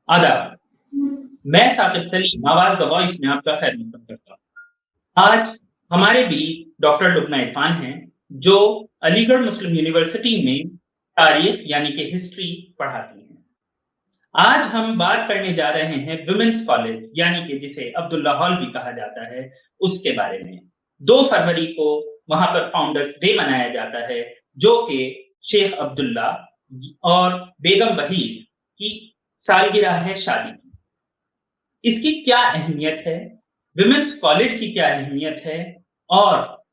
आदाब, मैं साकिब सलीम आवाज़ द वॉइस में आपका खैर मकदम करता हूँ। आज हमारे बीच डॉक्टर लुब्ना इरफान हैं, जो अलीगढ़ मुस्लिम यूनिवर्सिटी में तारीख यानी कि हिस्ट्री पढ़ाती हैं। आज हम बात करने जा रहे हैं वुमेन्स कॉलेज यानी कि जिसे अब्दुल्ला हॉल भी कहा जाता है, उसके बारे में। 2 फरवरी को वहाँ पर फाउंडर्स डे मनाया जाता है, जो कि शेख अब्दुल्ला और बेगम वहीद की सालगिरह है शादी की। इसकी क्या अहमियत है? विमेन्स कॉलेज की क्या अहमियत है? और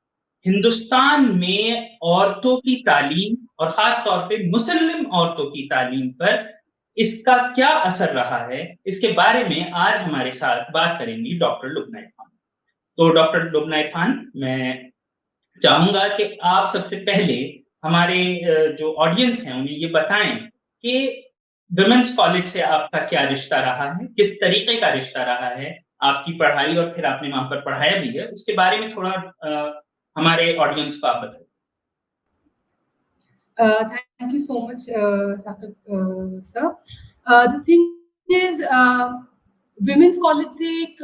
हिंदुस्तान में औरतों की तालीम और ख़ास तौर पे मुसल्लिम औरतों की तालीम पर इसका क्या असर रहा है? इसके बारे में आज हमारे साथ बात करेंगी डॉक्टर लुब्ना इरफान। तो डॉक्टर लुब्ना इरफान, मैं चाहूँगा कि आप सबसे पहले हमारे जो ऑडियंस हैं उन्हें ये बताएँ कि विमेन्स कॉलेज से आपका क्या रिश्ता रहा है? किस तरीके का रिश्ता रहा है? आपकी पढ़ाई और फिर आपने वहाँ पर पढ़ाया भी है, उसके बारे में थोड़ा हमारे ऑडियंस को आप बताइए। Thank you so much, Saqib, sir. The thing is, women's college से एक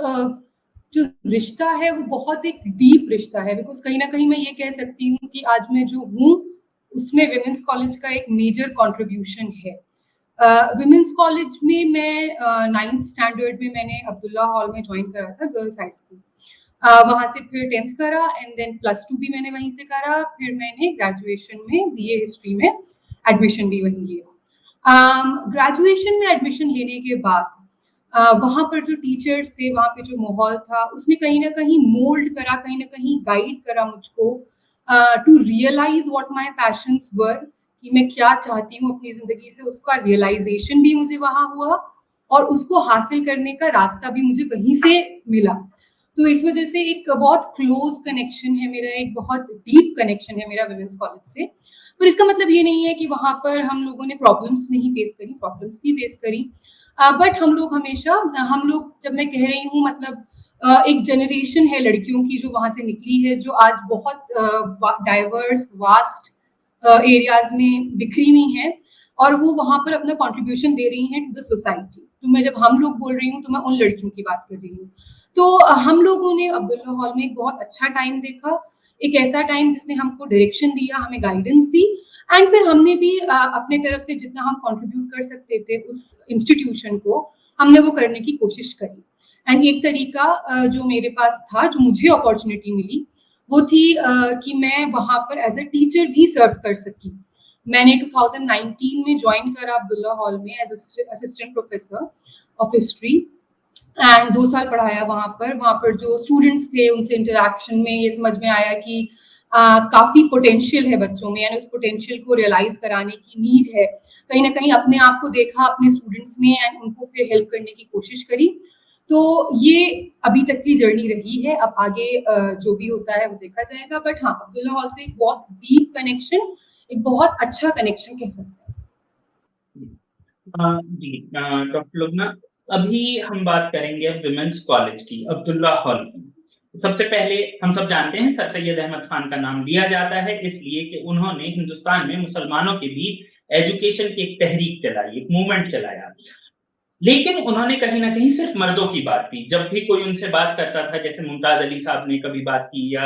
जो रिश्ता है वो बहुत एक डीप रिश्ता है, बिकॉज कहीं ना कहीं मैं ये कह सकती हूँ कि आज मैं जो हूँ उसमें विमेंस कॉलेज का एक मेजर कंट्रीब्यूशन है। विमेंस कॉलेज में मैं 9th स्टैंडर्ड में मैंने अब्दुल्ला हॉल में ज्वाइन करा था, गर्ल्स हाई स्कूल। वहाँ से फिर 10th करा एंड देन +2 भी मैंने वहीं से करा। फिर मैंने ग्रेजुएशन में BA हिस्ट्री में एडमिशन भी वहीं लिया। ग्रेजुएशन में एडमिशन लेने के बाद वहाँ पर जो टीचर्स थे, वहाँ पे जो माहौल था, उसने कहीं ना कहीं मोल्ड करा, कहीं ना कहीं गाइड करा मुझको to realise what my passions were, कि मैं क्या चाहती हूँ अपनी ज़िंदगी से। उसका रियलाइजेशन भी मुझे वहाँ हुआ और उसको हासिल करने का रास्ता भी मुझे वहीं से मिला। तो इस वजह से एक बहुत क्लोज कनेक्शन है मेरा, एक बहुत डीप कनेक्शन है मेरा विमेंस कॉलेज से। पर इसका मतलब ये नहीं है कि वहाँ पर हम लोगों ने प्रॉब्लम्स नहीं फेस करी, प्रॉब्लम्स भी फेस करी। बट हम लोग जब मैं कह रही हूँ, मतलब एक जनरेशन है लड़कियों की जो वहाँ से निकली है, जो आज बहुत डाइवर्स वास्ट एरियाज में बिखरी हुई हैं और वो वहाँ पर अपना कंट्रीब्यूशन दे रही हैं टू द सोसाइटी। तो मैं जब हम लोग बोल रही हूँ तो मैं उन लड़कियों की बात कर रही हूँ। तो हम लोगों ने अब्दुल्ला हॉल में एक बहुत अच्छा टाइम देखा, एक ऐसा टाइम जिसने हमको डायरेक्शन दिया, हमें गाइडेंस दी एंड फिर हमने भी अपने तरफ से जितना हम कंट्रीब्यूट कर सकते थे उस इंस्टीट्यूशन को, हमने वो करने की कोशिश करी। एंड एक तरीका जो मेरे पास था, जो मुझे अपॉर्चुनिटी मिली, वो थी कि मैं वहाँ पर एज अ टीचर भी सर्व कर सकी। मैंने 2019 में ज्वाइन करा अब्दुल्ला हॉल में as assistant professor of history and 2 साल पढ़ाया वहाँ पर जो स्टूडेंट्स थे उनसे इंटरेक्शन में ये समझ में आया कि काफ़ी पोटेंशियल है बच्चों में, यानी उस पोटेंशियल को रियलाइज कराने की नीड है। कहीं ना कहीं अपने आप को देखा अपने स्टूडेंट्स में एंड उनको फिर हेल्प करने की कोशिश करी। तो ये अभी तक की जर्नी रही है। अब आगे जो भी होता है वो देखा जाएगा। बट हाँ, अब्दुल्ला हॉल से एक बहुत डीप कनेक्शन, एक बहुत अच्छा कनेक्शन कह सकते हैं उसे। जी, डॉक्टर लुब्ना, अभी हम बात करेंगे अब विमेन्स कॉलेज की, अब्दुल्ला हॉल की। सबसे पहले हम सब जानते हैं सर सैयद अहमद खान का नाम लिया जाता है इसलिए कि उन्होंने हिंदुस्तान में मुसलमानों के बीच एजुकेशन की एक तहरीक चलाई, एक मूवमेंट चलाया। लेकिन उन्होंने कहीं न कहीं सिर्फ़ मर्दों की बात की। जब भी कोई उनसे बात करता था, जैसे मुमताज़ अली साहब ने कभी बात की या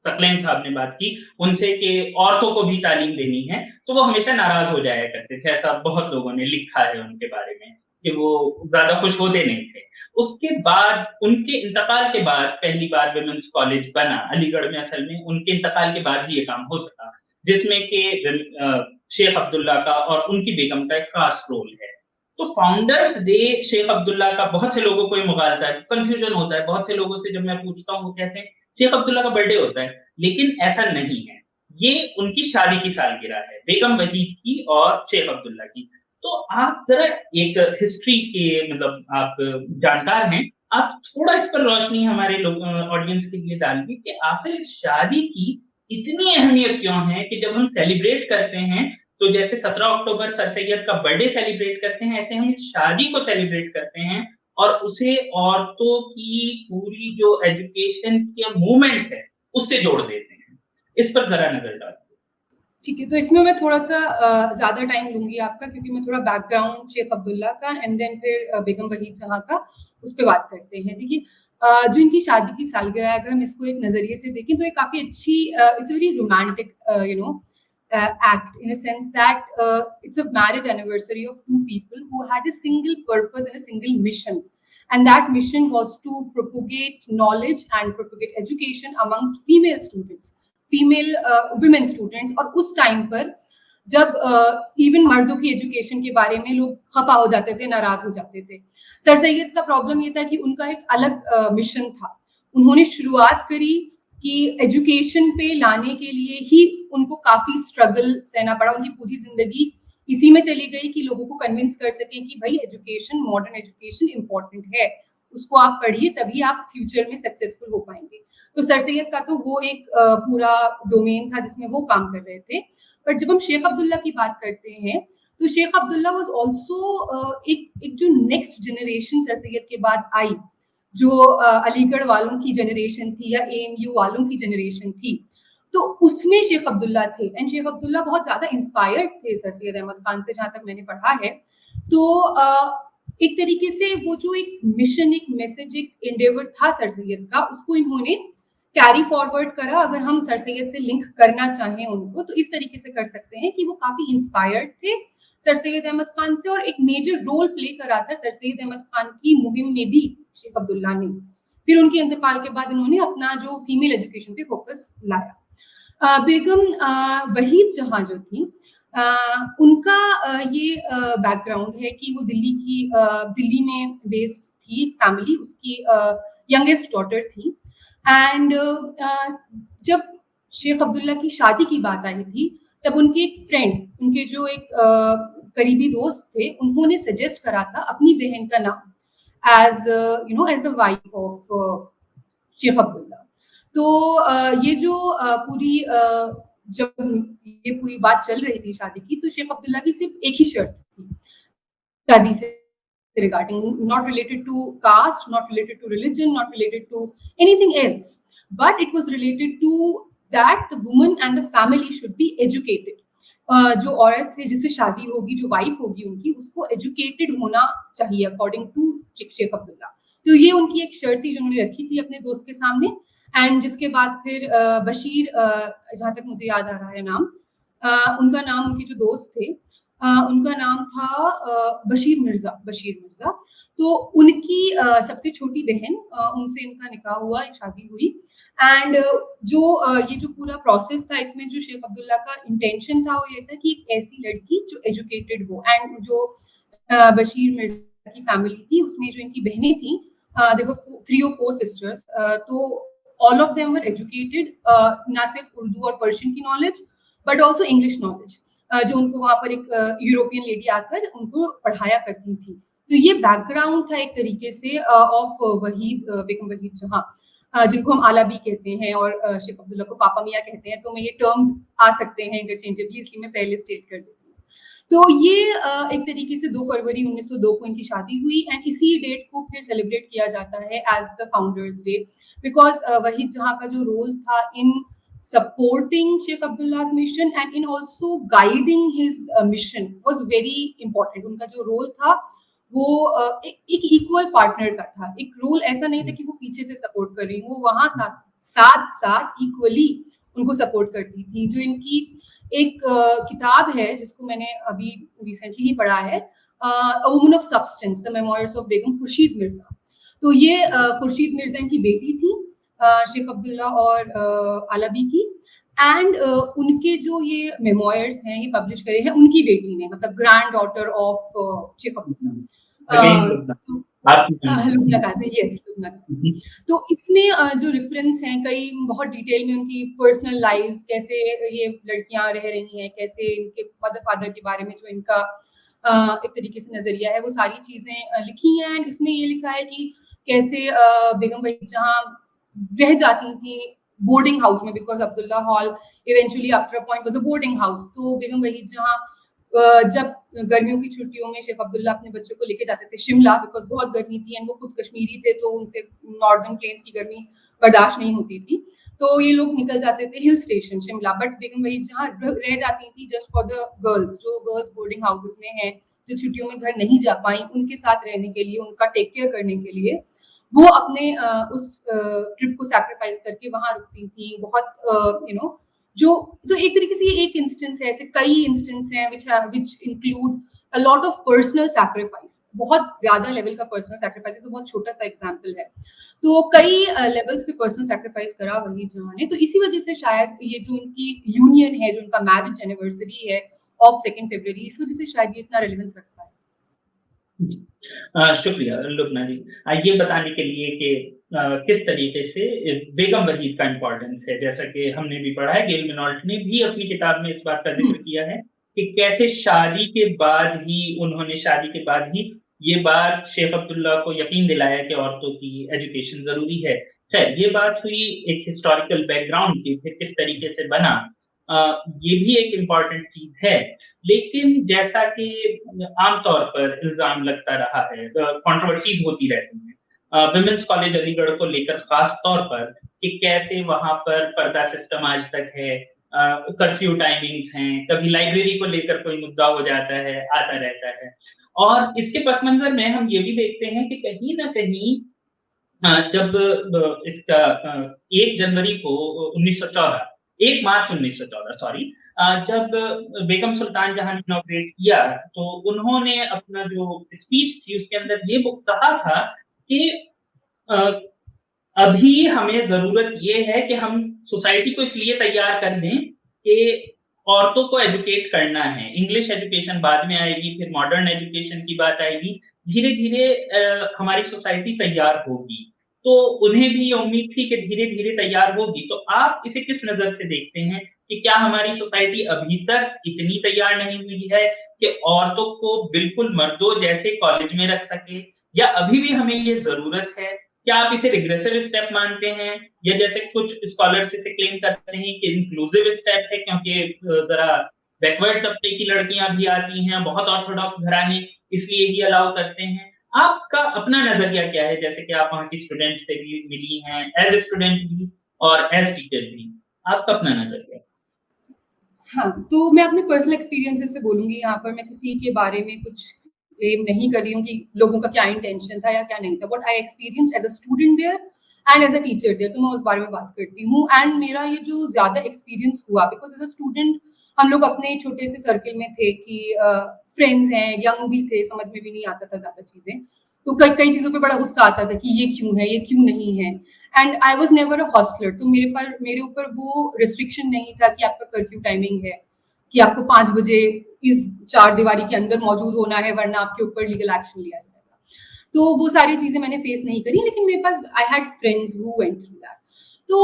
सकलैन साहब ने बात की उनसे कि औरतों को भी तालीम देनी है, तो वो हमेशा नाराज़ हो जाया करते थे। ऐसा बहुत लोगों ने लिखा है उनके बारे में कि वो ज़्यादा खुश होते नहीं थे। उसके बाद उनके इंतकाल के बाद पहली बार विमेन्स कॉलेज बना अलीगढ़ में, असल में उनके इंतकाल के बाद ही ये काम हो सका, जिसमें कि शेख अब्दुल्ला का और उनकी बेगम का एक ख़ास रोल है। तो फाउंडर्स डे शेख अब्दुल्ला का बहुत से लोगों को ये मुगालता है, कन्फ्यूजन होता है। बहुत से लोगों से जब मैं पूछता हूँ, वो कहते हैं शेख अब्दुल्ला का बर्थडे होता है, लेकिन ऐसा नहीं है। ये उनकी शादी की सालगिरह है, बेगम वहीद की और शेख अब्दुल्ला की। तो आप ज़रा एक हिस्ट्री के मतलब आप जानकार हैं, आप थोड़ा इस पर रोशनी हमारे लोग ऑडियंस के लिए डालिए कि आखिर इस शादी की इतनी अहमियत क्यों है कि जब हम सेलिब्रेट करते हैं तो जैसे 17 अक्टूबर सर सैयद का बर्थडे सेलिब्रेट करते हैं, ऐसे हम इस शादी को सेलिब्रेट करते हैं और उसे औरतों की पूरी जो एजुकेशन की मूवमेंट है, उससे जोड़ देते हैं। इस पर ज़रा नज़र डालिए। ठीक है, तो इसमें मैं थोड़ा-सा ज़्यादा टाइम लूँगी आपका, क्योंकि मैं थोड़ा बैकग्राउंड शेख अब्दुल्ला का एंड देन फिर बेगम वहीद जहाँ का उस पे बात करते हैं। देखिए, जो इनकी शादी की सालगिरह है, अगर हम इसको एक नज़रिए से देखें तो ये काफ़ी अच्छी, it's a very romantic act, in a sense that it's a marriage anniversary of two people who had a single purpose and a single mission, and that mission was to propagate knowledge and propagate education amongst female students, female women students. और उस time पर जब even मर्दों की education के बारे में लोग खफा हो जाते थे, नाराज हो जाते थे, सर सैयद का प्रॉब्लम ये था कि उनका एक अलग मिशन था। उन्होंने शुरुआत करी कि एजुकेशन पे लाने के लिए ही उनको काफी स्ट्रगल सहना पड़ा। उनकी पूरी जिंदगी इसी में चली गई कि लोगों को कन्विंस कर सके कि भाई एजुकेशन, मॉडर्न एजुकेशन इंपॉर्टेंट है, उसको आप पढ़िए तभी आप फ्यूचर में सक्सेसफुल हो पाएंगे। तो सर सैयद का तो वो एक पूरा डोमेन था जिसमें वो काम कर रहे थे। पर जब हम शेख अब्दुल्ला की बात करते हैं तो शेख अब्दुल्ला वाज आल्सो एक जो नेक्स्ट जनरेशन सर सैयद के बाद आई, जो अलीगढ़ वालों की जनरेशन थी या एएमयू वालों की जनरेशन थी, तो उसमें शेख अब्दुल्ला थे। एंड शेख अब्दुल्ला बहुत ज्यादा इंस्पायर्ड थे सर सैयद अहमद खान से, जहां तक मैंने पढ़ा है। तो एक तरीके से वो जो एक मिशन, एक मैसेज, एक एंडेवर था सर सैयद का, उसको इन्होंने कैरी फॉरवर्ड करा। अगर हम सर सैयद से लिंक करना चाहें उनको तो इस तरीके से कर सकते हैं कि वो काफी इंस्पायर्ड थे सर सैयद अहमद खान से, और एक मेजर रोल प्ले करा था सर सैयद अहमद खान की मुहिम में भी शेख अब्दुल्ला ने। फिर उनके इंतकाल के बाद इन्होंने अपना जो फीमेल एजुकेशन पे फोकस लाया। बेगम वहीद जहां जो थी, उनका ये बैकग्राउंड है कि वो दिल्ली में बेस्ड थी फैमिली, उसकी यंगेस्ट डॉटर थी। एंड जब शेख अब्दुल्ला की शादी की बात आई थी, तब उनके एक फ्रेंड, उनके जो एक करीबी दोस्त थे, उन्होंने सजेस्ट करा था अपनी बहन का नाम as the wife of Sheikh Abdullah. तो ये जो जब ये पूरी बात चल रही थी शादी की, तो शेख अब्दुल्ला की सिर्फ एक ही शर्त थी शादी से regarding, not related to caste, not related to religion, not related to anything else, but it was related to that the woman and the family should be educated. जो औरत है जिससे शादी होगी, जो वाइफ होगी उनकी, उसको एजुकेटेड होना चाहिए अकॉर्डिंग टू शेख अब्दुल्ला। तो ये उनकी एक शर्त थी जो उन्होंने रखी थी अपने दोस्त के सामने। एंड जिसके बाद फिर बशीर, जहां तक मुझे याद आ रहा है नाम, उनका नाम, उनके जो दोस्त थे उनका नाम था बशीर मिर्जा। तो उनकी सबसे छोटी बहन, उनसे इनका निकाह हुआ, शादी हुई। एंड ये जो पूरा प्रोसेस था, इसमें जो शेख अब्दुल्ला का इंटेंशन था वो ये था कि एक ऐसी लड़की जो एजुकेटेड हो। एंड जो बशीर मिर्जा की फैमिली थी, उसमें जो इनकी बहनें थी, देयर वर 3 or 4 सिस्टर्स, तो all of them were educated, ना सिर्फ उर्दू और पर्शियन की knowledge but also English knowledge, जो उनको वहां पर एक यूरोपियन लेडी आकर उनको पढ़ाया करती थी। तो ये बैकग्राउंड था एक तरीके से ऑफ बेगम वहीद जहां, जिनको हम आला भी कहते हैं और शेख अब्दुल्ला को पापा मियाँ कहते हैं। तो मैं ये टर्म्स आ सकते हैं इंटरचेंजेबली, इसलिए मैं पहले स्टेट कर देती हूँ। तो ये एक तरीके से 2 फरवरी 1902 को इनकी शादी हुई। एंड इसी डेट को फिर सेलिब्रेट किया जाता है as the founders day, because Waheed Jahan का जो रोल था इन supporting Sheikh Abdullah's mission and in also guiding his mission was very important. उनका जो रोल था वो एक इक्वल पार्टनर का था। एक रोल ऐसा नहीं था कि वो पीछे से सपोर्ट कर रही, वो वहां साथ इक्वली उनको सपोर्ट करती थी। जो इनकी एक किताब है जिसको मैंने अभी रिसेंटली ही पढ़ा है, A Woman of Substance, The Memoirs of बेगम खुर्शीद मिर्जा। तो ये खुर्शीद मिर्जा इनकी बेटी थी, शेख अब्दुल्ला और आलाबी की। एंड उनके जो ये मेमोयर्स हैं, ये पब्लिश करे हैं उनकी बेटी ने, मतलब granddaughter of Sheikh Abdullah, Lubna Kazi. तो इसमें जो रेफरेंस हैं, कई बहुत डिटेल में उनकी पर्सनल लाइव्स, कैसे ये लड़कियां रह रही हैं, कैसे इनके मदर फादर के बारे में जो इनका एक तरीके से नजरिया है, वो सारी चीजें लिखी हैं। एंड इसमें ये लिखा है कि कैसे बेगम वहीद जहां रह जाती थी बोर्डिंग हाउस में, because Abdullah hall eventually after a point was a boarding house. तो बेगम वहीद जहां जब गर्मियों की छुट्टियों में शेख अब्दुल्ला अपने बच्चों को लेके जाते थे शिमला, बिकॉज बहुत गर्मी थी एंड वो खुद कश्मीरी थे तो उनसे नॉर्दर्न प्लेन्स की गर्मी बर्दाश्त नहीं होती थी, तो ये लोग निकल जाते थे हिल स्टेशन शिमला। बट बेगम वही जहाँ रह जाती थी जस्ट फॉर द गर्ल्स, जो गर्ल्स बोर्डिंग हाउसेस में हैं, जो छुट्टियों में घर नहीं जा पाई, उनके साथ रहने के लिए, उनका टेक केयर करने के लिए वो अपने उस ट्रिप को सैक्रिफाइस करके वहां रुकती थी। बहुत जो तो एक तरीके से ये एक इंस्टेंस है, ऐसे कई इंस्टेंस हैं which include a lot of personal sacrifice, बहुत ज्यादा लेवल का पर्सनल सैक्रिफाइस है, तो बहुत छोटा सा एग्जांपल है। तो कई लेवल्स पे पर्सनल सैक्रिफाइस करा वही जहां ने, तो इसी वजह से शायद ये जो उनकी यूनियन है, जो उनका मैरिज एनिवर्सरी है ऑफ 2 फरवरी, इस वजह से शायद ये इतना रेलेवेंस रखता है। शुक्रिया लुब्ना जी, ये बताने के लिए कि किस तरीके से बेगम वहीद का इम्पोर्टेंस है। जैसा कि हमने भी पढ़ा है, गेल मिनॉल्ट ने भी अपनी किताब में इस बात का जिक्र किया है कि कैसे शादी के बाद ही ये बात शेख अब्दुल्ला को यकीन दिलाया कि औरतों की एजुकेशन जरूरी है। खैर, ये बात हुई एक हिस्टोरिकल बैकग्राउंड की, फिर किस तरीके से बना, ये भी एक इम्पॉर्टेंट चीज है। लेकिन जैसा कि आमतौर पर इल्जाम लगता रहा है, कंट्रोवर्सीज होती रहती हैं विमेंस कॉलेज अलीगढ़ को लेकर, खास तौर पर कि कैसे वहां पर पर्दा सिस्टम आज तक है, कर्फ्यू टाइमिंग्स हैं, कभी लाइब्रेरी को लेकर कोई मुद्दा हो जाता है, आता रहता है। और इसके पस मंजर में हम ये भी देखते हैं कि कहीं ना कहीं जब इसका 1 जनवरी को 1914 1 मार्च 1914 सॉरी, जब बेगम सुल्तान जहां ने इनॉग्रेट किया, तो उन्होंने अपना जो स्पीच थी उसके अंदर ये कहा था कि अभी हमें जरूरत ये है कि हम सोसाइटी को इसलिए तैयार कर दें कि औरतों को एजुकेट करना है। इंग्लिश एजुकेशन बाद में आएगी, फिर मॉडर्न एजुकेशन की बात आएगी, धीरे धीरे हमारी सोसाइटी तैयार होगी। तो उन्हें भी ये उम्मीद थी कि धीरे धीरे तैयार होगी। तो आप इसे किस नजर से देखते हैं कि क्या हमारी सोसाइटी अभी तक इतनी तैयार नहीं हुई है कि औरतों को बिल्कुल मर्दों जैसे कॉलेज में रख सके, या अभी भी हमें ये जरूरत है? क्या आप इसे रिग्रेसिव स्टेप मानते हैं, या जैसे कुछ स्कॉलर्स इसे क्लेम करते हैं कि इंक्लूसिव स्टेप है, क्योंकि जरा बैकवर्ड तबके की लड़कियां भी आती हैं, बहुत ऑर्थोडॉक्स घराने इसलिए ही अलाउ करते हैं? आपका अपना नजरिया क्या है, जैसे कि आप वहाँ की स्टूडेंट से भी मिली हैं, एज स्टूडेंट भी और एज टीचर भी, आपका अपना नजरिया? हाँ, तो मैं अपने पर्सनल एक्सपीरियंसेस से बोलूंगी यहाँ पर। मैं किसी के बारे में कुछ क्लेम नहीं कर रही हूँ कि लोगों का क्या इंटेंशन था या क्या नहीं था। What I experience as a student there and as a teacher there, तो मैं उस बारे में बात करती हूँ। एंड मेरा ये जो ज्यादा एक्सपीरियंस हुआ, बिकॉज एज अ स्टूडेंट हम लोग अपने छोटे से सर्किल में थे कि फ्रेंड्स हैं, यंग भी थे, समझ में भी नहीं आता था ज्यादा चीजें, तो कई कई चीजों पे बड़ा गुस्सा आता था कि ये क्यों है, ये क्यों नहीं है। And I was never a hosteller, तो मेरे ऊपर वो रिस्ट्रिक्शन नहीं था कि आपका कर्फ्यू टाइमिंग है, कि आपको 5 बजे इस 4 दीवारी के अंदर मौजूद होना है, वरना आपके ऊपर लीगल एक्शन लिया जाएगा। तो वो सारी चीजें मैंने फेस नहीं करी, लेकिन मेरे पास I had friends who went through that. तो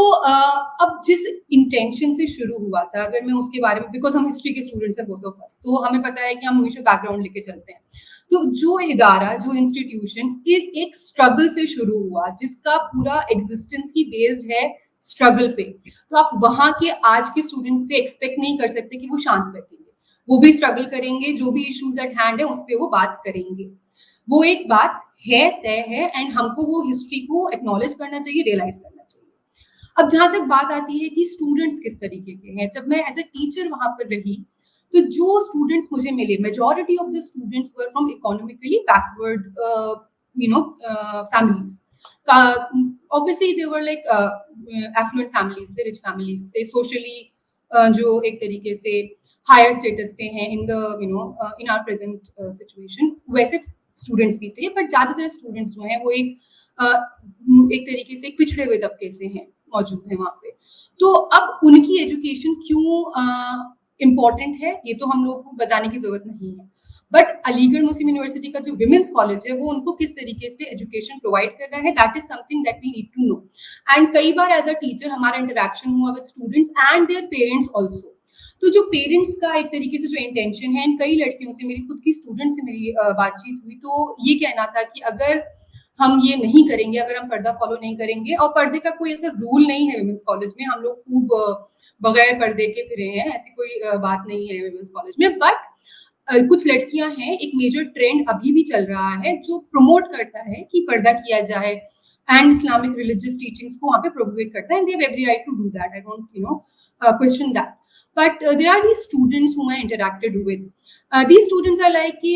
अब जिस इंटेंशन से शुरू हुआ था, अगर मैं उसके बारे में, बिकॉज हम हिस्ट्री के स्टूडेंट्स हैं बोथ ऑफ अस, तो हमें पता है कि हम हमेशा बैकग्राउंड लेके चलते हैं। तो जो इदारा, जो इंस्टीट्यूशन एक स्ट्रगल से शुरू हुआ, जिसका पूरा एग्जिस्टेंस ही बेस्ड है स्ट्रगल पे, तो आप वहां के आज के स्टूडेंट्स से एक्सपेक्ट नहीं कर सकते कि वो शांत बैठेंगे। वो भी स्ट्रगल करेंगे, जो भी इश्यूज एट हैंड है उस पर वो बात करेंगे। वो एक बात है, तय है, एंड हमको वो हिस्ट्री को एक्नॉलेज करना चाहिए, रियलाइज करना चाहिए। अब जहां तक बात आती है कि स्टूडेंट्स किस तरीके के हैं, जब मैं एज अ टीचर वहां पर रही, तो जो स्टूडेंट्स मुझे मिले, majority of the students were from economically backward families. Obviously they were like affluent families से, रिच फैमिलीज से, सोशली जो एक तरीके से हायर स्टेटस पे हैं in the in our present situation, वैसे स्टूडेंट्स भी थे। बट ज्यादातर स्टूडेंट्स जो हैं वो एक तरीके से एक पिछड़े हुए तबके से हैं, मौजूद है वहां पे। तो अब उनकी एजुकेशन क्यों इम्पोर्टेंट है, ये तो हम लोग को बताने की जरूरत नहीं है। बट अलीगढ़ मुस्लिम यूनिवर्सिटी का जो विमेंस कॉलेज है, वो उनको किस तरीके से एजुकेशन प्रोवाइड कर रहा है, that is something that we need to know. And कई बार एज अ टीचर हमारा इंटरेक्शन हुआ with students and their parents also. तो जो पेरेंट्स का एक तरीके से जो इंटेंशन है, कई लड़कियों से, मेरी खुद की स्टूडेंट से मेरी बातचीत हुई, तो ये कहना था कि अगर हम ये नहीं करेंगे, अगर हम पर्दा फॉलो नहीं करेंगे, और पर्दे का कोई ऐसा रूल नहीं है विमेंस कॉलेज में, हम लोग खूब बगैर पर्दे के फिरे हैं, ऐसी कोई बात नहीं है विमेंस कॉलेज में। बट कुछ लड़कियां हैं, एक मेजर ट्रेंड अभी भी चल रहा है जो प्रमोट करता है कि पर्दा किया जाए एंड इस्लामिक रिलीजियस टीचिंग्स को वहाँ पे प्रोपोगेट करता है, and they have every right to do that. I don't question that. But there are these students whom I interacted with. These students are like कि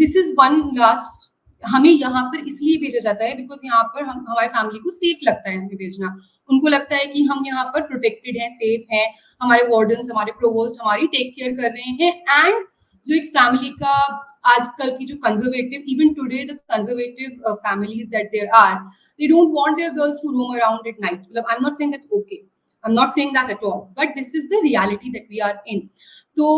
this is one last, हमें यहाँ पर इसलिए भेजा जाता है बिकॉज यहाँ पर हम हमारी फैमिली को सेफ लगता है हमें भेजना. उनको लगता है कि हम यहाँ पर प्रोटेक्टेड हैं, सेफ हैं, हमारे वार्डन्स, हमारे प्रोवोस्ट हमारी टेक केयर कर रहे हैं. एंड जो एक फैमिली का आजकल की जो conservative, even today the conservative families that there are, they don't want their girls to roam around at night. मतलब I am not saying that's okay, I'm not saying that at all, but this is the reality that we are in. तो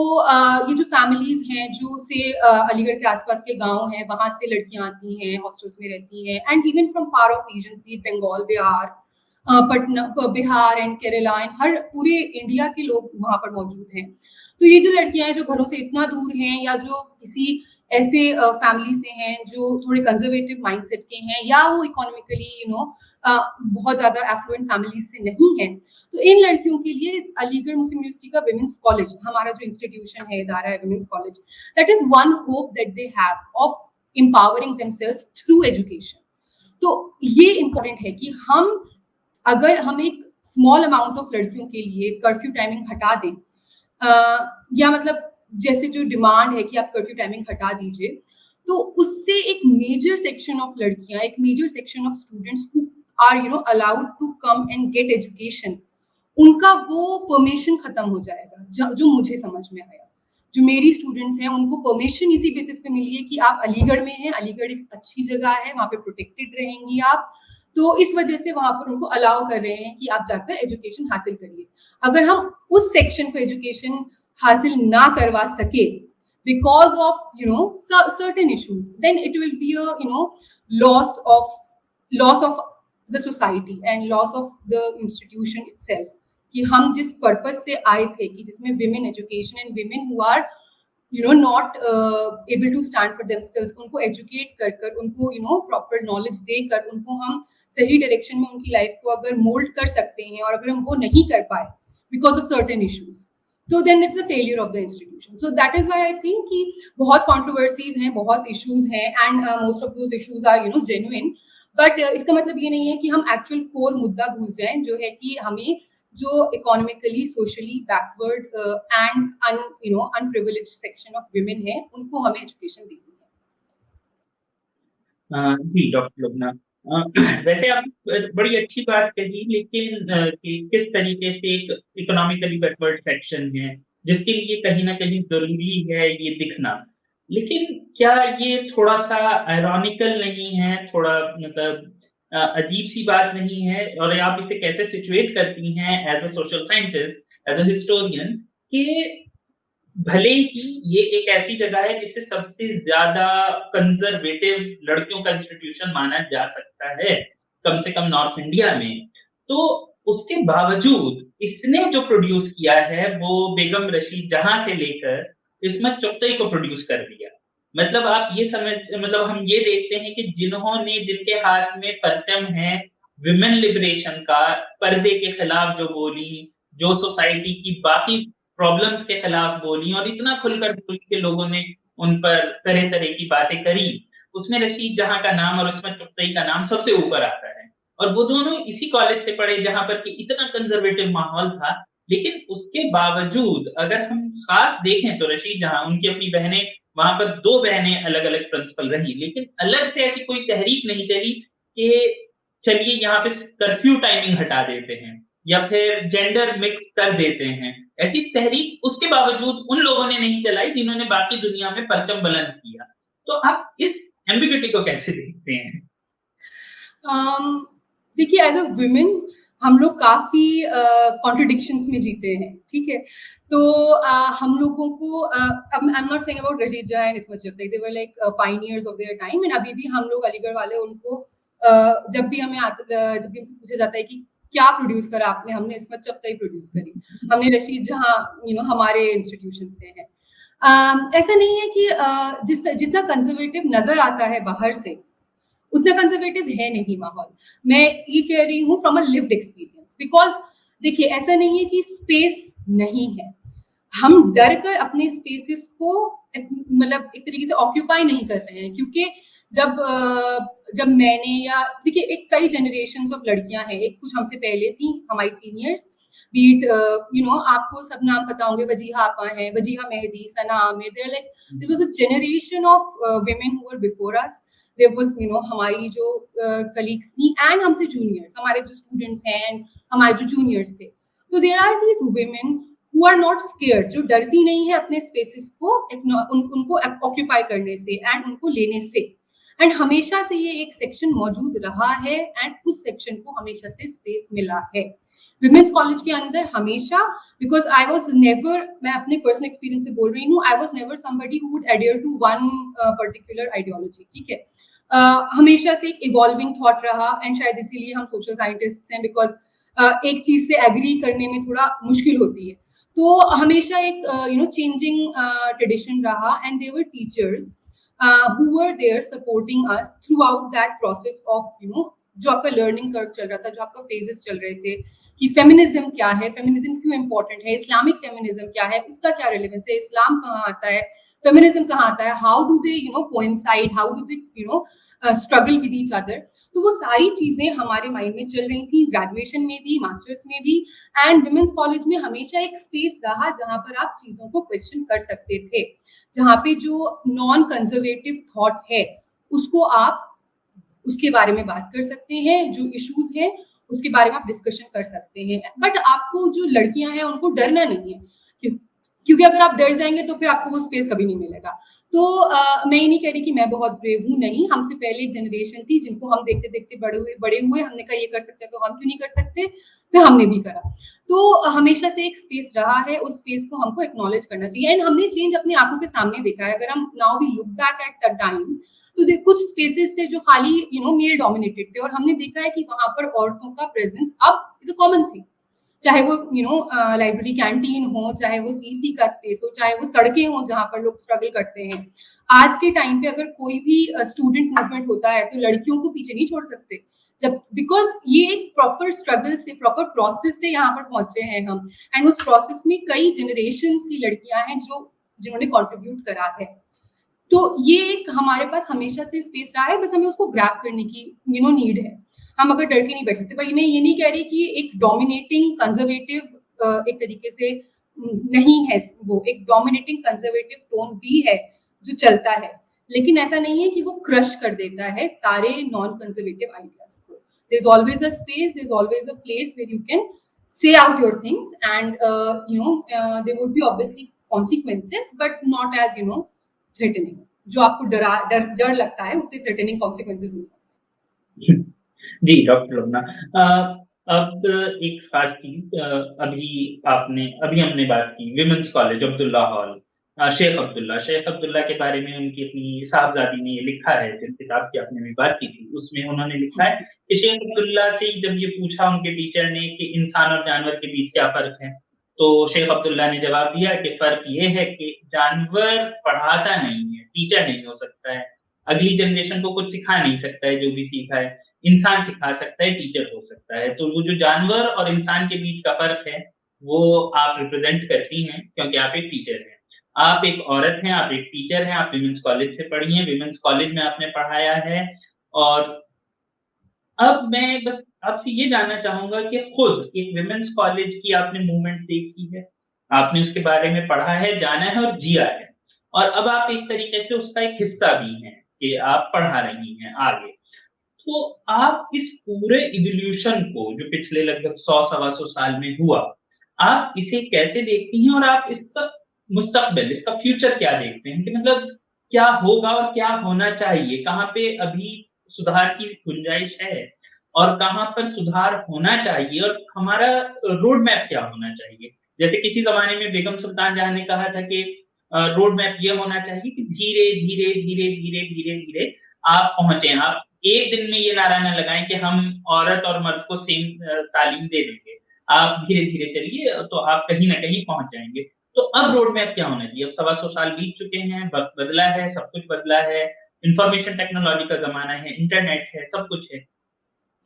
ये जो families हैं जो से अलीगढ़ के आसपास के गांव हैं, वहां से लड़कियां आती हैं, हॉस्टल्स में रहती हैं, and even from far off regions, be Bengal, Bihar, Patna, Bihar and Kerala, and हर पूरे इंडिया के लोग वहां पर मौजूद हैं. तो ये जो लड़कियां हैं जो घरों से इतना दूर हैं, या जो किसी ऐसे फैमिली से हैं जो थोड़े कंजर्वेटिव माइंडसेट के हैं, या वो इकोनॉमिकली बहुत ज्यादा एफ्लुएंट फैमिलीज से नहीं है, तो इन लड़कियों के लिए अलीगढ़ मुस्लिम यूनिवर्सिटी का विमेंस कॉलेज, हमारा जो इंस्टीट्यूशन है, इदारा है women's college, that is one hope that they have of empowering themselves through education. तो ये इम्पोर्टेंट है कि अगर हम एक स्मॉल अमाउंट ऑफ लड़कियों के लिए कर्फ्यू टाइमिंग हटा दें, या मतलब जैसे जो डिमांड है कि आप कर्फ्यू टाइमिंग हटा दीजिए, तो उससे एक मेजर सेक्शन ऑफ लड़कियां, एक major section of students who are allowed to come and get education, उनका वो परमिशन खत्म हो जाएगा. जो मुझे समझ में आया, जो मेरी स्टूडेंट्स हैं उनको परमिशन इसी बेसिस पे मिली है कि आप अलीगढ़ में हैं, अलीगढ़ एक अच्छी जगह है, वहाँ पे प्रोटेक्टेड रहेंगी आप, तो इस वजह से वहां पर उनको अलाउ कर रहे हैं कि आप जाकर एजुकेशन हासिल करिए. अगर हम उस सेक्शन को एजुकेशन हासिल ना करवा सके because of certain issues, then it will be a loss of the society and loss of the institution itself. कि हम जिस पर्पस से आए थे, कि जिसमें women education and women who are not able to stand for themselves, उनको educate कर उनको proper knowledge देकर उनको हम सही डायरेक्शन में उनकी लाइफ को अगर मोल्ड कर सकते हैं, और अगर हम वो नहीं कर पाए because of certain issues, तो then it's a failure of the institution. So that is why I think कि बहुत controversies हैं, बहुत issues हैं, and most of those issues are genuine. But इसका मतलब ये नहीं है कि हम actual core मुद्दा भूल जाएं, जो है कि हमें जो economically, socially backward and unprivileged section of women है, उनको हमें education देनी है. जी डॉक्टर लुबना, वैसे आप बड़ी अच्छी बात कही, लेकिन कि किस तरीके से एक इकोनॉमिकली बैकवर्ड सेक्शन है जिसके लिए कहीं ना कहीं जरूरी है ये दिखना, लेकिन क्या ये थोड़ा सा आयरॉनिकल नहीं है, थोड़ा मतलब अजीब सी बात नहीं है? और आप इसे कैसे सिचुएट करती हैं as a social scientist, as a historian, कि भले ही ये एक ऐसी जगह है जिसे सबसे ज्यादा कंजर्वेटिव लड़कियों का इंस्टीट्यूशन माना जा सकता है, कम से कम नॉर्थ इंडिया में, तो उसके बावजूद इसने जो प्रोड्यूस किया है वो बेगम रशीद जहां से लेकर इस्मत चुगताई को प्रोड्यूस कर दिया. मतलब आप ये मतलब हम ये देखते हैं कि जिनके हाथ में परचम है विमेन लिबरेशन का, पर्दे के खिलाफ जो बोली, जो सोसाइटी की बाकी प्रॉब्लम्स के खिलाफ बोली, और इतना खुलकर बोल के लोगों ने उन पर तरह तरह की बातें करी, उसमें रशीद जहां का नाम और इस्मत चुगताई का नाम सबसे ऊपर आता है. और वो दोनों इसी कॉलेज से पढ़े जहां पर कि इतना कंजर्वेटिव माहौल था. लेकिन उसके बावजूद अगर हम खास देखें तो रशीद जहां, उनकी अपनी बहनें, वहां पर 2 बहनें अलग अलग प्रिंसिपल रही, लेकिन अलग से ऐसी कोई तहरीक नहीं करी कि चलिए यहाँ पे कर्फ्यू टाइमिंग हटा देते हैं या फिर जेंडर मिक्स कर देते हैं. ऐसी तहरीक उसके बावजूद उन लोगों ने नहीं चलाई जिन्होंने बाकी दुनिया में परचम बुलंद किया. तो आप इस एम्बिग्युइटी को कैसे देखते हैं? देखिए, एज अ वुमेन हम लोग काफी कॉन्ट्रडिक्शंस में जीते हैं, ठीक है. तो हम लोगों को I am not saying about Rashid Jahan and Ismat Chughtai, they were like pioneers of their time, and अभी भी हम लोग अलीगढ़ वाले उनको जब भी हमसे पूछा जाता है कि क्या प्रोड्यूस करा आपने, हमने इस्मत चुगताई प्रोड्यूस करी, हमने रशीद जहां हमारे इंस्टीट्यूशन से है. ऐसा नहीं है कि जितना कंजर्वेटिव नजर आता है बाहर से उतना कंजर्वेटिव है नहीं माहौल. मैं ये कह रही हूँ from a lived experience, because देखिए ऐसा नहीं है कि स्पेस नहीं है, हम डर कर अपने स्पेसेस को मतलब एक तरीके से ऑक्यूपाई नहीं कर रहे हैं, क्योंकि जब मैंने या देखिए एक कई जनरेशंस ऑफ लड़कियां हैं, एक कुछ हमसे पहले थी, हमारी सीनियर्स, बीट आपको सब नाम पता होंगे, वजीहा आपा हैं, Wajiha Mehdi, Sana Aamir, there like there was a generation of women who were before us. There was हमारी जो कलीग्स थी एंड हमसे जूनियर्स, हमारे जो स्टूडेंट्स हैं एंड हमारे जो जूनियर्स थे, तो there are these women who are not scared, जो डरती नहीं है अपने स्पेसेस को उनको ऑक्यूपाई करने से एंड उनको लेने से। एंड हमेशा से ये एक सेक्शन मौजूद रहा है एंड उस सेक्शन को हमेशा से स्पेस मिला है विमेंस कॉलेज के अंदर हमेशा, बिकॉज आई वॉज नेवर, मैं अपने पर्सनल एक्सपीरियंस से बोल रही हूँ, I was never somebody who would adhere to one particular ideology, ठीक है। हमेशा से एक इवॉल्विंग थॉट रहा एंड शायद इसीलिए हम सोशल साइंटिस्ट हैं, बिकॉज एक चीज से एग्री करने में थोड़ा मुश्किल होती है। तो हमेशा एक चेंजिंग ट्रेडिशन रहा and there were teachers who were there supporting us throughout that process of जो आपका लर्निंग कर्व चल रहा था, जो आपका फेजेस चल रहे थे कि फेमिनिज्म क्या है, फेमिनिज्म क्यों इंपॉर्टेंट है, इस्लामिक फेमिनिज्म क्या है, उसका क्या रिलेवेंस है, इस्लाम कहाँ आता है, फेमिनिज्म कहाँ आता है, how do they coincide, how do they struggle with each other. तो वो सारी चीजें हमारे माइंड में चल रही थी, ग्रेजुएशन में भी, मास्टर्स में भी, एंड विमेंस कॉलेज में हमेशा एक स्पेस रहा जहां पर आप चीजों को क्वेश्चन कर सकते थे, जहाँ पे जो नॉन कंजर्वेटिव थॉट है उसको आप उसके बारे में बात कर सकते हैं, जो इश्यूज हैं उसके बारे में आप डिस्कशन कर सकते हैं। बट आपको जो लड़कियां हैं उनको डरना नहीं है, क्योंकि अगर आप डर जाएंगे तो फिर आपको वो स्पेस कभी नहीं मिलेगा। तो मैं ये नहीं कह रही कि मैं बहुत ब्रेव हूँ, नहीं, हमसे पहले एक जनरेशन थी जिनको हम देखते देखते बड़े हुए, हमने कहा ये कर सकते हैं तो हम क्यों नहीं कर सकते, फिर हमने भी करा। तो हमेशा से एक स्पेस रहा है, उस स्पेस को हमको एक्नॉलेज करना चाहिए एंड हमने चेंज अपनी आंखों के सामने देखा है। अगर हम now we look back at the time, तो कुछ स्पेसेस थे जो खाली मेल डोमिनेटेड थे और हमने देखा है कि वहां पर औरतों का प्रेजेंस अब इज अ कॉमन थिंग, चाहे वो लाइब्रेरी कैंटीन हो, चाहे वो सीसी का स्पेस हो, चाहे वो सड़कें हो जहां पर लोग स्ट्रगल करते हैं। आज के टाइम पे अगर कोई भी स्टूडेंट मूवमेंट होता है तो लड़कियों को पीछे नहीं छोड़ सकते, जब बिकॉज ये एक प्रॉपर स्ट्रगल से, प्रॉपर प्रोसेस से यहाँ पर पहुंचे हैं हम, एंड उस प्रोसेस में कई जनरेशंस की लड़कियां हैं जिन्होंने कॉन्ट्रीब्यूट करा है। तो ये एक हमारे पास हमेशा से स्पेस रहा है, बस हमें उसको ग्रैब करने की नीड है। हम अगर डर के नहीं बैठ सकते, पर मैं ये नहीं कह रही कि एक डोमिनेटिंग कंजर्वेटिव एक तरीके से नहीं है, वो एक डोमिनेटिंग कंजर्वेटिव टोन भी है जो चलता है, लेकिन ऐसा नहीं है कि वो क्रश कर देता है सारे नॉन कंजर्वेटिव आइडियाज को। There is always a space, there is always a place where you can say out your things and there would be obviously consequences but not as threatening, जो आपको डर लगता है उतने थ्रेटनिंग कॉन्सिक्वेंसेज नहीं। जी doctor Lubna, अब एक खास चीज, अभी हमने बात की women's college Abdullah hall, Sheikh Abdullah के बारे में उनकी अपनी साहबजादी ने लिखा है, जिस किताब की आपने भी बात की थी उसमें उन्होंने लिखा है कि शेख अब्दुल्ला से जब ये पूछा उनके टीचर ने कि इंसान और जानवर के बीच क्या फर्क है, तो शेख अब्दुल्ला ने जवाब दिया कि फर्क ये है कि जानवर पढ़ाता नहीं है, टीचर नहीं हो सकता है, अगली जनरेशन को कुछ सिखा नहीं सकता है, जो भी सीखा है इंसान सिखा सकता है, टीचर हो सकता है। तो वो जो जानवर और इंसान के बीच का फर्क है वो आप रिप्रेजेंट करती हैं क्योंकि आप एक टीचर हैं, आप एक औरत हैं, आप एक टीचर हैं, आप विमेंस कॉलेज से पढ़ी हैं, विमेंस कॉलेज में आपने पढ़ाया है। और अब मैं बस आपसे ये जानना चाहूंगा कि खुद एक विमेंस कॉलेज की आपने मूवमेंट देखी है, आपने उसके बारे में पढ़ा है, जाना है और जिया है, और अब आप एक तरीके से उसका एक हिस्सा भी हैं कि आप पढ़ा रही हैं आगे। तो आप इस पूरे इवोल्यूशन को जो पिछले लगभग 100-125 साल में हुआ, आप इसे कैसे देखती हैं और आप इसका मुस्तकबिल, इसका फ्यूचर क्या देखते हैं कि मतलब क्या होगा और क्या होना चाहिए? कहाँ पे अभी सुधार की गुंजाइश है और कहाँ पर सुधार होना चाहिए और हमारा रोड मैप क्या होना चाहिए? जैसे किसी ज़माने में बेगम सुल्तान जहाँ ने कहा था कि रोड मैप ये होना चाहिए कि धीरे-धीरे आप पहुँचे। आप एक दिन में ये नारा ना लगाएँ कि हम औरत और मर्द को सेम तालीम दे देंगे। आप धीरे-धीरे चलिए तो आप कहीं न कहीं पहुँच जाएँगे। तो अब रोड मैप क्या होना चाहिए? अब 125 साल बीत चुके हैं, वक़्त बदला है, सब कुछ बदला है, इन्फॉर्मेशन टेक्नोलॉजी का ज़माना है, इंटरनेट है, सब कुछ है।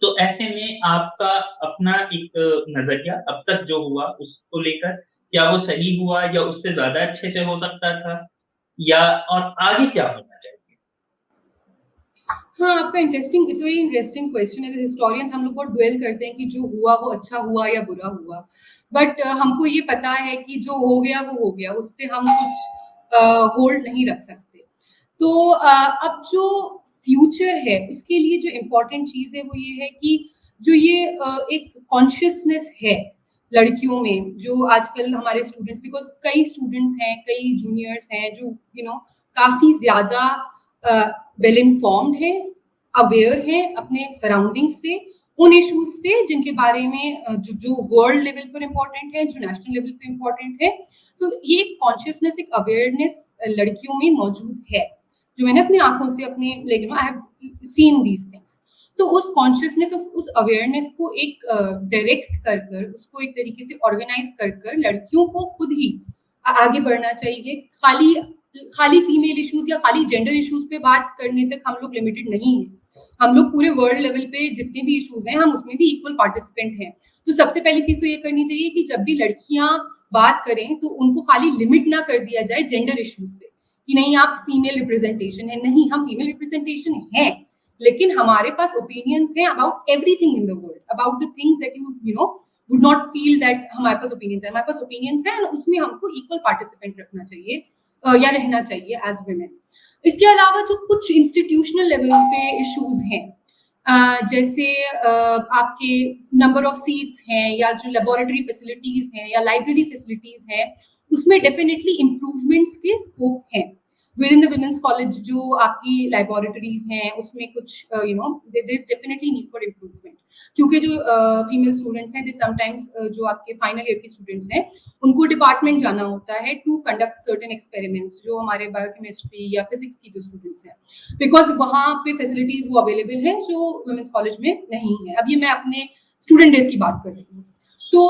तो ऐसे में आपका अपना एक नज़रिया अब तक जो हुआ उसको लेकर, क्या वो सही हुआ या उससे ज़्यादा अच्छे से हो सकता था? या और आगे क्या होना चाहिए? हाँ, आपका interesting it's very interesting question. As historians हम लोग बहुत ड्वेल करते हैं कि जो हुआ वो अच्छा हुआ या बुरा हुआ। बट हमको ये पता है कि जो हो गया वो हो गया, उस पे हम कुछ होल्ड नहीं रख सकते। तो अब जो फ्यूचर है उसके लिए जो इम्पोर्टेंट चीज़ है वो ये है कि जो ये एक कॉन्शियसनेस है लड़कियों में, जो आजकल हमारे स्टूडेंट्स, बिकॉज़ कई स्टूडेंट्स हैं, कई जूनियर्स हैं जो काफ़ी ज़्यादा वेल इन्फॉर्म्ड हैं, अवेयर हैं अपने सराउंडिंग से, उन इश्यूज से जिनके बारे में जो वर्ल्ड लेवल पर इम्पोर्टेंट है, जो नेशनल लेवल पे इम्पोर्टेंट है। तो ये एक कॉन्शियसनेस, एक अवेयरनेस लड़कियों में मौजूद है, जो मैंने अपनी आंखों से अपने I have seen these things. तो उस कॉन्शियसनेस उस अवेयरनेस को एक डायरेक्ट कर कर, उसको एक तरीके से ऑर्गेनाइज कर कर लड़कियों को खुद ही आगे बढ़ना चाहिए। खाली खाली फीमेल इश्यूज या खाली जेंडर इश्यूज पे बात करने तक हम लोग लिमिटेड नहीं है। हम लोग पूरे वर्ल्ड लेवल पे जितने भी इश्यूज हैं हम उसमें भी इक्वल पार्टिसिपेंट हैं। तो सबसे पहली चीज तो ये करनी चाहिए कि जब भी लड़कियां बात करें तो उनको खाली लिमिट ना कर दिया जाए जेंडर इश्यूज पे, कि नहीं आप फीमेल रिप्रेजेंटेशन है। नहीं, हम फीमेल रिप्रेजेंटेशन है, लेकिन हमारे पास ओपिनियंस हैं about everything in the world, about the things that you know would not feel that हमारे पास ओपिनियंस है। हमारे पास ओपिनियंस है, उसमें हमको इक्वल पार्टिसिपेंट रखना चाहिए या रहना चाहिए एज वुमेन। इसके अलावा जो कुछ इंस्टीट्यूशनल लेवल पे इश्यूज हैं, जैसे आपके नंबर ऑफ सीट्स हैं, या जो लेबोरेटरी फैसिलिटीज हैं, या लाइब्रेरी फैसिलिटीज हैं, उसमें डेफिनेटली इम्प्रूवमेंट्स के स्कोप हैं। Within the women's college जो आपकी लेबोरेटरीज हैं उसमें कुछ there is definitely need for improvement, क्योंकि जो फीमेल स्टूडेंट्स हैं, दे समटाइम्स जो आपके फाइनल ईयर के स्टूडेंट्स हैं, उनको डिपार्टमेंट जाना होता है टू कंडक्ट सर्टेन एक्सपेरिमेंट्स, जो हमारे बायोकेमिस्ट्री या फिजिक्स की जो स्टूडेंट्स हैं, बिकॉज वहाँ पे फैसिलिटीज वो अवेलेबल हैं जो वुमेन्स कॉलेज में नहीं है। अब ये मैं अपने स्टूडेंट डेज की बात कर रही हूँ। तो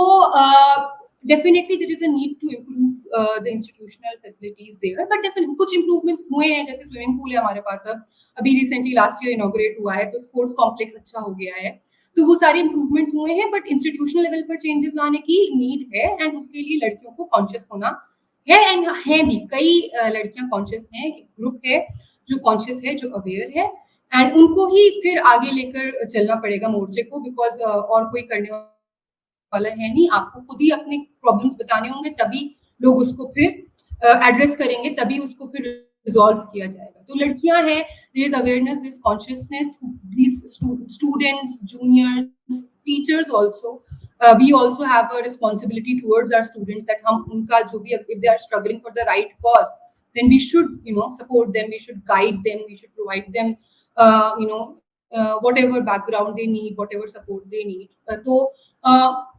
definitely there is a need to improve the institutional facilities there, but definitely कुछ improvements हुए हैं, जैसे स्विमिंग पूल है हमारे पास, अब अभी रिसेंटली लास्ट ईयर इनॉग्रेट हुआ है, तो स्पोर्ट्स कॉम्प्लेक्स अच्छा हो गया है। तो वो सारे इंप्रूवमेंट्स हुए हैं, बट इंस्टीट्यूशनल लेवल पर चेंजेस लाने की नीड है, एंड उसके लिए लड़कियों को कॉन्शियस होना है, एंड है भी कई लड़कियां कॉन्शियस हैं, एक ग्रुप है जो कॉन्शियस है, जो अवेयर है, एंड उनको ही फिर आगे लेकर चलना पड़ेगा मोर्चे को, बिकॉज और कोई करने वाला है नहीं। आपको खुद ही अपने प्रॉब्लम्स बताने होंगे, तभी लोग उसको फिर एड्रेस करेंगे, तभी उसको फिर रिजॉल्व किया जाएगा। तो लड़कियां हैं, there is awareness, this consciousness, these students, juniors, teachers also, we also have a responsibility towards our students, that हम उनका जो भी, if they are struggling for the right cause, then we should support them, we should guide them, we should provide them whatever background they need, whatever support they need. तो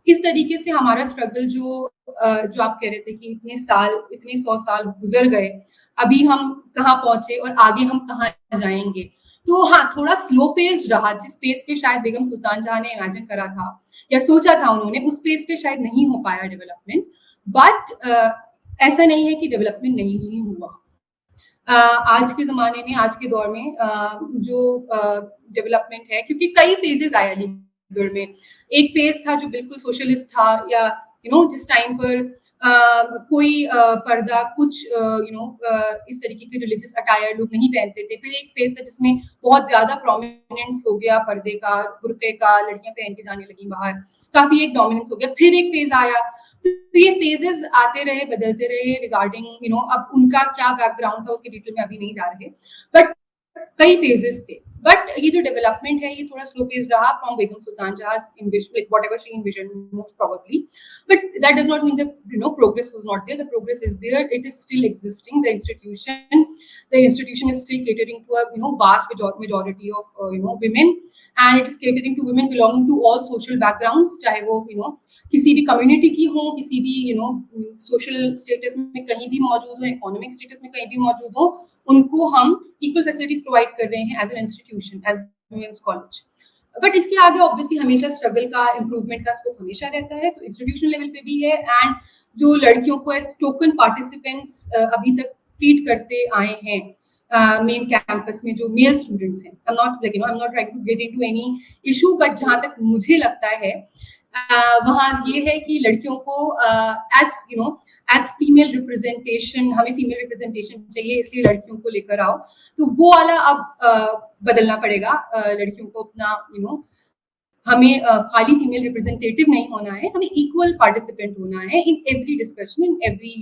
इस तरीके से हमारा struggle जो आप कह रहे थे कि इतने 100 साल गुजर गए, अभी हम कहाँ पहुंचे और आगे हम कहाँ जाएंगे। तो हाँ, थोड़ा स्लो पेस रहा, जिस पेस पे शायद बेगम सुल्तान जहां ने इमेजिन करा था या सोचा था उन्होंने, उस पेस पे शायद नहीं हो पाया डेवलपमेंट, बट ऐसा नहीं है कि डेवलपमेंट नहीं हुआ। आज के ज़माने में, आज के दौर में जो डेवलपमेंट है, क्योंकि कई फेजेस आए अलीगढ़ में। एक फेज था जो बिल्कुल सोशलिस्ट था, या जिस टाइम पर कोई पर्दा, कुछ इस तरीके के रिलीजियस अटायर लोग नहीं पहनते थे। फिर एक फेज था जिसमें बहुत ज्यादा प्रोमिनेंस हो गया पर्दे का, बुर्के का, लड़कियां पहन के जाने लगी बाहर, काफी एक डोमिनेंस हो गया। फिर एक फेज आया, तो ये फेजेस आते रहे, बदलते रहे रिगार्डिंग अब उनका क्या बैकग्राउंड था उसके डिटेल में अभी नहीं जा रहे, बट कई फेजेस थे। बट ये जो डेवलपमेंट है ये थोड़ा स्लो पेस रहा फ्रॉम बेगम सुल्तान जहाज envisioned, like whatever she envisioned most probably, but that does not mean that progress was not there. The progress is there, it is still existing. The institution is still catering to a vast majority of women, and it is catering to women belonging to all social backgrounds, चाहे वो किसी भी community की हो, किसी भी social status में कहीं भी मौजूद हो, इकोनॉमिक स्टेटस में कहीं भी मौजूद हो, उनको हम इक्वल फैसिलिटीज प्रोवाइड कर रहे हैं as an institution, as women's college. But इसके आगे ऑब्वियसली हमेशा स्ट्रगल का, इम्प्रूवमेंट का स्कोप हमेशा रहता है, तो इंस्टीट्यूशन लेवल पे भी है। एंड जो लड़कियों को एज टोकन पार्टिसिपेंट्स अभी तक ट्रीट करते आए हैं मेन कैंपस में, जो मेल स्टूडेंट्स हैं, I am not trying to get into any issue, but जहां तक मुझे लगता है वहाँ ये है कि लड़कियों को एज एज फीमेल रिप्रेजेंटेशन, हमें फीमेल रिप्रेजेंटेशन चाहिए इसलिए लड़कियों को लेकर आओ, तो वो वाला अब बदलना पड़ेगा। लड़कियों को अपना हमें खाली फीमेल रिप्रेजेंटेटिव नहीं होना है, हमें इक्वल पार्टिसिपेंट होना है in every discussion, in every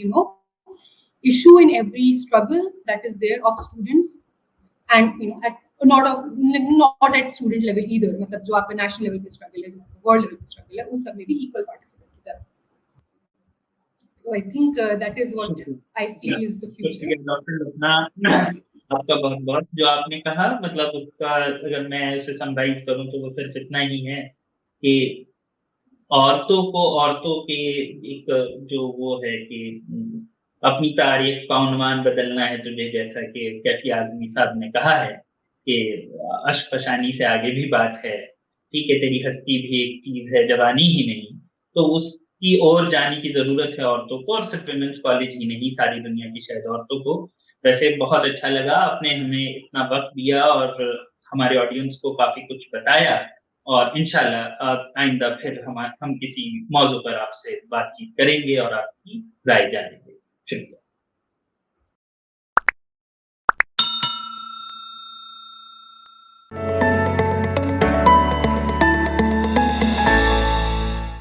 issue, in every struggle that is there of students, and at not at student level either, मतलब जो आपका नेशनल लेवल पे स्ट्रगल है, वर्ल्ड लेवल पे स्ट्रगल है, उस सब में भी इक्वल पार्टिसिपेंट की तरह। So I think that is what I feel is the future. Doctor Lochana, आपका बहुत बहुत जो आपने कहा, मतलब उसका अगर मैं उसे समराइज करूं तो वो सिर्फ इतना ही है कि औरतों के एक जो वो है कि अपनी तारीख का उन्वान बदलना है तुझे, जैसा कि कैफी आजमी साहब ने कहा है कि अश्क-फशानी से आगे भी बात है, ठीक है, तेरी हस्ती भी एक चीज है, जवानी ही नहीं, तो उसकी ओर जाने की जरूरत है औरतों को, और सिर्फ विमेंस कॉलेज ही नहीं, सारी दुनिया की शायद औरतों को। वैसे बहुत अच्छा लगा, आपने हमें इतना वक्त दिया और हमारे ऑडियंस को काफी कुछ बताया, और इंशाल्लाह आइंदा फिर हम किसी मौजू पर आपसे बातचीत करेंगे और आपकी राय जानेंगे। शुक्रिया।